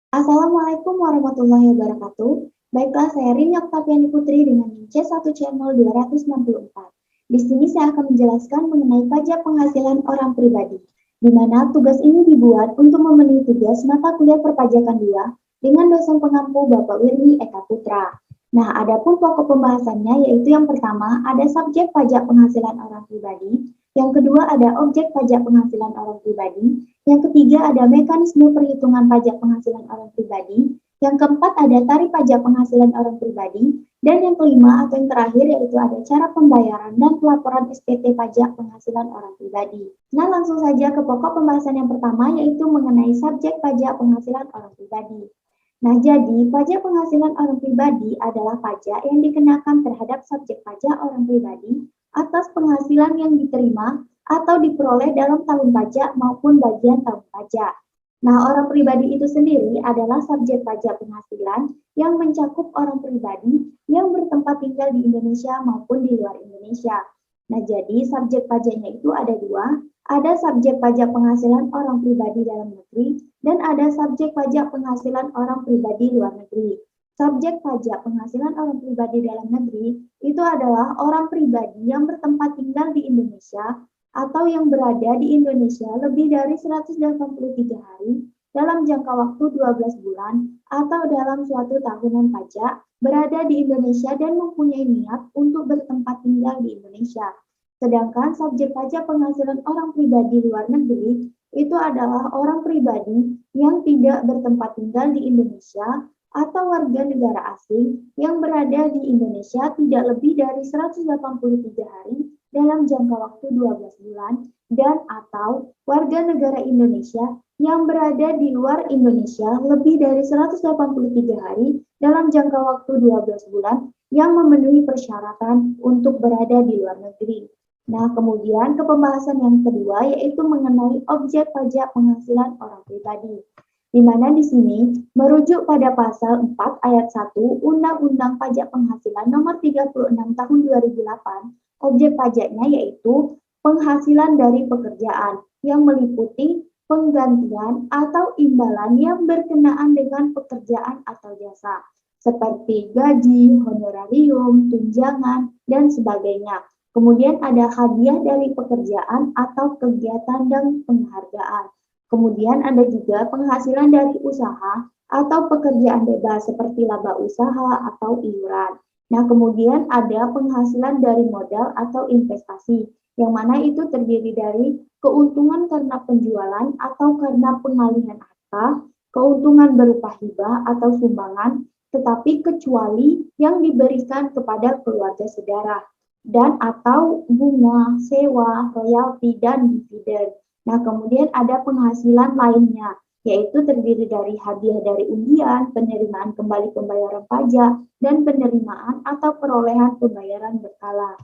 Assalamualaikum warahmatullahi wabarakatuh. Baiklah, saya Rini Oktaviani Putri dengan NIM C1 Channel 264. Di sini saya akan menjelaskan mengenai pajak penghasilan orang pribadi, di mana tugas ini dibuat untuk memenuhi tugas mata kuliah perpajakan 2 dengan dosen pengampu Bapak Wirni Eka Putra. Nah, adapun pokok pembahasannya yaitu yang pertama ada subjek pajak penghasilan orang pribadi, yang kedua ada objek pajak penghasilan orang pribadi, yang ketiga ada mekanisme perhitungan pajak penghasilan orang pribadi. Yang keempat ada tarif pajak penghasilan orang pribadi. Dan yang kelima atau yang terakhir yaitu ada cara pembayaran dan pelaporan SPT pajak penghasilan orang pribadi. Nah, langsung saja ke pokok pembahasan yang pertama yaitu mengenai subjek pajak penghasilan orang pribadi. Nah, jadi pajak penghasilan orang pribadi adalah pajak yang dikenakan terhadap subjek pajak orang pribadi atas penghasilan yang diterima atau diperoleh dalam tahun pajak maupun bagian tahun pajak. Nah, orang pribadi itu sendiri adalah subjek pajak penghasilan yang mencakup orang pribadi yang bertempat tinggal di Indonesia maupun di luar Indonesia. Nah, jadi subjek pajaknya itu ada dua, ada subjek pajak penghasilan orang pribadi dalam negeri dan ada subjek pajak penghasilan orang pribadi luar negeri. Subjek pajak penghasilan orang pribadi dalam negeri itu adalah orang pribadi yang bertempat tinggal di Indonesia atau yang berada di Indonesia lebih dari 183 hari dalam jangka waktu 12 bulan atau dalam suatu tahunan pajak berada di Indonesia dan mempunyai niat untuk bertempat tinggal di Indonesia. Sedangkan subjek pajak penghasilan orang pribadi luar negeri itu adalah orang pribadi yang tidak bertempat tinggal di Indonesia atau warga negara asing yang berada di Indonesia tidak lebih dari 183 hari dalam jangka waktu 12 bulan dan atau warga negara Indonesia yang berada di luar Indonesia lebih dari 183 hari dalam jangka waktu 12 bulan yang memenuhi persyaratan untuk berada di luar negeri. Nah, kemudian ke pembahasan yang kedua yaitu mengenai objek pajak penghasilan orang pribadi. Di mana di sini merujuk pada pasal 4 ayat 1 Undang-Undang Pajak Penghasilan Nomor 36 Tahun 2008, objek pajaknya yaitu penghasilan dari pekerjaan yang meliputi penggantian atau imbalan yang berkenaan dengan pekerjaan atau jasa, seperti gaji, honorarium, tunjangan, dan sebagainya. Kemudian ada hadiah dari pekerjaan atau kegiatan dan penghargaan. Kemudian ada juga penghasilan dari usaha atau pekerjaan bebas seperti laba usaha atau iuran. Nah, kemudian ada penghasilan dari modal atau investasi, yang mana itu terdiri dari keuntungan karena penjualan atau karena pengalihan harta, keuntungan berupa hibah atau sumbangan, tetapi kecuali yang diberikan kepada keluarga saudara dan atau bunga, sewa, royalti, dan dividen. Nah, kemudian ada penghasilan lainnya, yaitu terdiri dari hadiah dari undian, penerimaan kembali pembayaran pajak, dan penerimaan atau perolehan pembayaran berkala.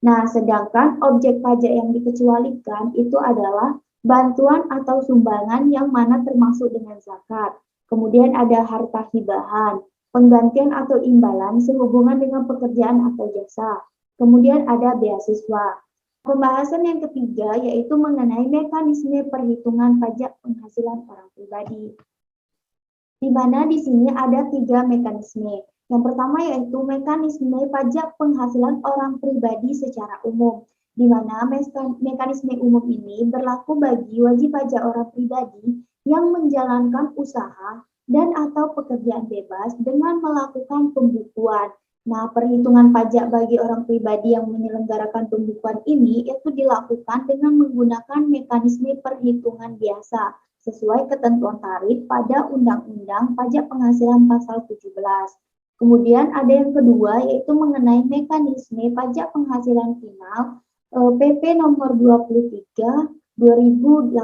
Nah, sedangkan objek pajak yang dikecualikan itu adalah bantuan atau sumbangan yang mana termasuk dengan zakat. Kemudian ada harta hibahan, penggantian atau imbalan sehubungan dengan pekerjaan atau jasa. Kemudian ada beasiswa. Pembahasan yang ketiga yaitu mengenai mekanisme perhitungan pajak penghasilan orang pribadi. Di mana di sini ada 3 mekanisme. Yang pertama yaitu mekanisme pajak penghasilan orang pribadi secara umum, di mana mekanisme umum ini berlaku bagi wajib pajak orang pribadi yang menjalankan usaha dan atau pekerjaan bebas dengan melakukan pembukuan. Nah, perhitungan pajak bagi orang pribadi yang menyelenggarakan pembukuan ini itu dilakukan dengan menggunakan mekanisme perhitungan biasa sesuai ketentuan tarif pada Undang-Undang Pajak Penghasilan Pasal 17. Kemudian ada yang kedua yaitu mengenai mekanisme pajak penghasilan final PP nomor 23 2018,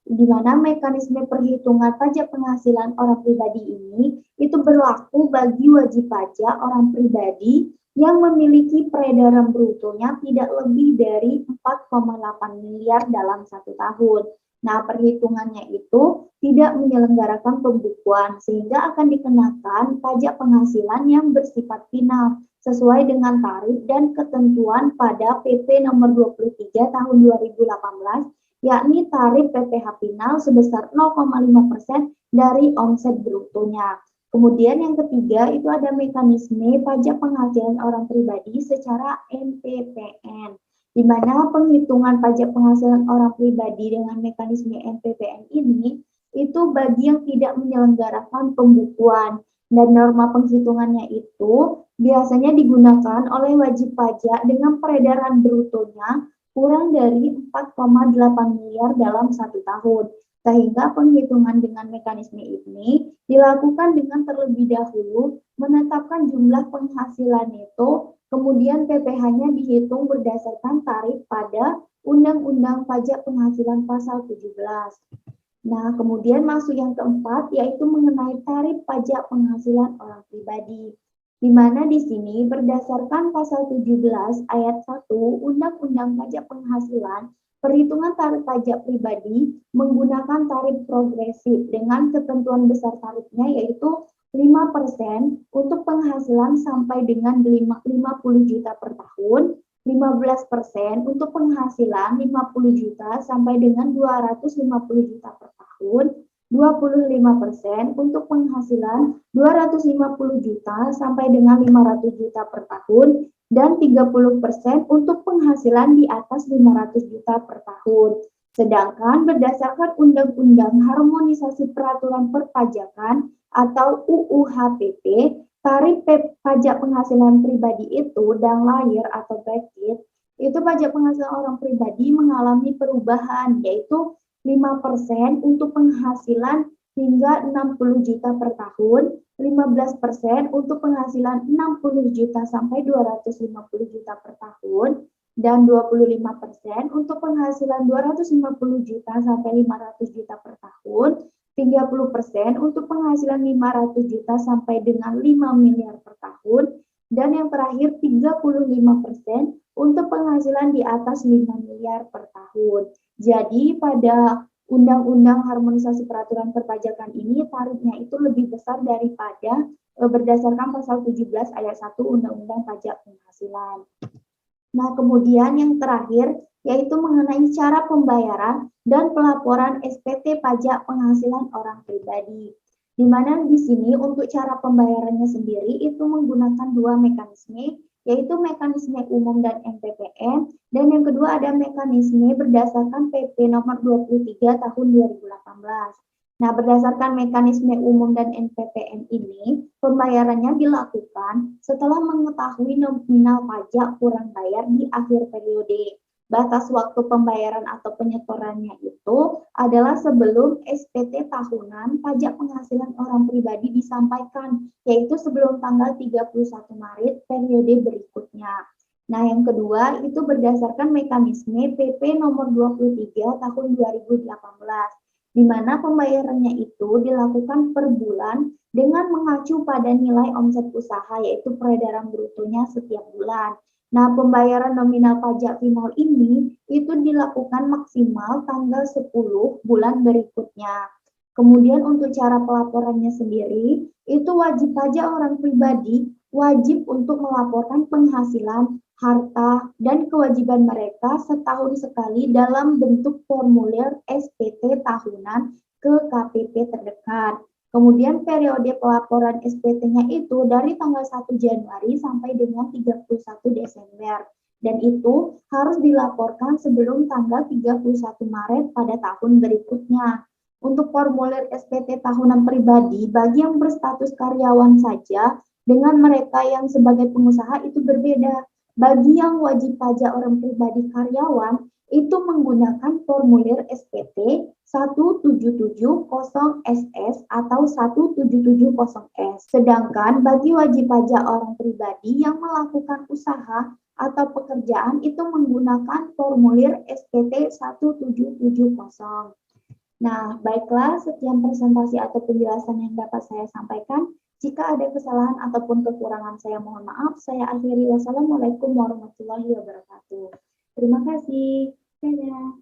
di mana mekanisme perhitungan pajak penghasilan orang pribadi ini itu berlaku bagi wajib pajak orang pribadi yang memiliki peredaran brutonya tidak lebih dari 4,8 miliar dalam 1 tahun. Nah, perhitungannya itu tidak menyelenggarakan pembukuan sehingga akan dikenakan pajak penghasilan yang bersifat final sesuai dengan tarif dan ketentuan pada PP nomor 23 tahun 2018, yakni tarif PPh final sebesar 0,5% dari omset brutonya. Kemudian yang ketiga itu ada mekanisme pajak penghasilan orang pribadi secara NPPN, di mana penghitungan pajak penghasilan orang pribadi dengan mekanisme NPPN ini itu bagi yang tidak menyelenggarakan pembukuan, dan norma penghitungannya itu biasanya digunakan oleh wajib pajak dengan peredaran brutonya kurang dari 4,8 miliar dalam 1 tahun. Sehingga penghitungan dengan mekanisme ini dilakukan dengan terlebih dahulu menetapkan jumlah penghasilan neto, kemudian PPh-nya dihitung berdasarkan tarif pada Undang-Undang Pajak Penghasilan Pasal 17. Nah, kemudian masuk yang keempat, yaitu mengenai tarif pajak penghasilan orang pribadi. Di mana di sini berdasarkan pasal 17 ayat 1 Undang-Undang Pajak Penghasilan, perhitungan tarif pajak pribadi menggunakan tarif progresif dengan ketentuan besar tarifnya yaitu 5% untuk penghasilan sampai dengan 50 juta per tahun, 15% untuk penghasilan 50 juta sampai dengan 250 juta per tahun, 25% untuk penghasilan 250 juta sampai dengan 500 juta per tahun, dan 30% untuk penghasilan di atas 500 juta per tahun. Sedangkan berdasarkan Undang-Undang Harmonisasi Peraturan Perpajakan atau UU HPP, tarif pajak penghasilan pribadi itu dan lahir atau bracket, itu pajak penghasilan orang pribadi mengalami perubahan, yaitu 5% untuk penghasilan hingga 60 juta per tahun, 15% untuk penghasilan 60 juta sampai 250 juta per tahun, dan 25% untuk penghasilan 250 juta sampai 500 juta per tahun, 30% untuk penghasilan 500 juta sampai dengan 5 miliar per tahun, dan yang terakhir 35% untuk penghasilan di atas 5 miliar per tahun. Jadi pada Undang-Undang Harmonisasi Peraturan Perpajakan ini tarifnya itu lebih besar daripada berdasarkan pasal 17 ayat 1 Undang-Undang Pajak Penghasilan. Nah, kemudian yang terakhir yaitu mengenai cara pembayaran dan pelaporan SPT Pajak Penghasilan Orang Pribadi. Di mana di sini untuk cara pembayarannya sendiri itu menggunakan dua mekanisme, yaitu mekanisme umum dan NPPN, dan yang kedua ada mekanisme berdasarkan PP nomor 23 tahun 2018. Nah, berdasarkan mekanisme umum dan NPPN ini, pembayarannya dilakukan setelah mengetahui nominal pajak kurang bayar di akhir periode. Batas waktu pembayaran atau penyetorannya itu adalah sebelum SPT tahunan pajak penghasilan orang pribadi disampaikan, yaitu sebelum tanggal 31 Maret periode berikutnya. Nah, yang kedua itu berdasarkan mekanisme PP nomor 23 tahun 2018, di mana pembayarannya itu dilakukan per bulan dengan mengacu pada nilai omset usaha, yaitu peredaran brutonya setiap bulan. Nah, pembayaran nominal pajak final ini itu dilakukan maksimal tanggal 10 bulan berikutnya. Kemudian untuk cara pelaporannya sendiri, itu wajib pajak orang pribadi wajib untuk melaporkan penghasilan, harta, dan kewajiban mereka setahun sekali dalam bentuk formulir SPT tahunan ke KPP terdekat. Kemudian periode pelaporan SPT-nya itu dari tanggal 1 Januari sampai dengan 31 Desember. Dan itu harus dilaporkan sebelum tanggal 31 Maret pada tahun berikutnya. Untuk formulir SPT tahunan pribadi bagi yang berstatus karyawan saja dengan mereka yang sebagai pengusaha itu berbeda. Bagi yang wajib pajak orang pribadi karyawan, itu menggunakan formulir SPT 1770SS atau 1770S. Sedangkan bagi wajib pajak orang pribadi yang melakukan usaha atau pekerjaan itu menggunakan formulir SPT 1770. Nah, baiklah, sekian presentasi atau penjelasan yang dapat saya sampaikan. Jika ada kesalahan ataupun kekurangan saya mohon maaf. Saya akhiri. Wassalamualaikum warahmatullahi wabarakatuh. Terima kasih. Dadah.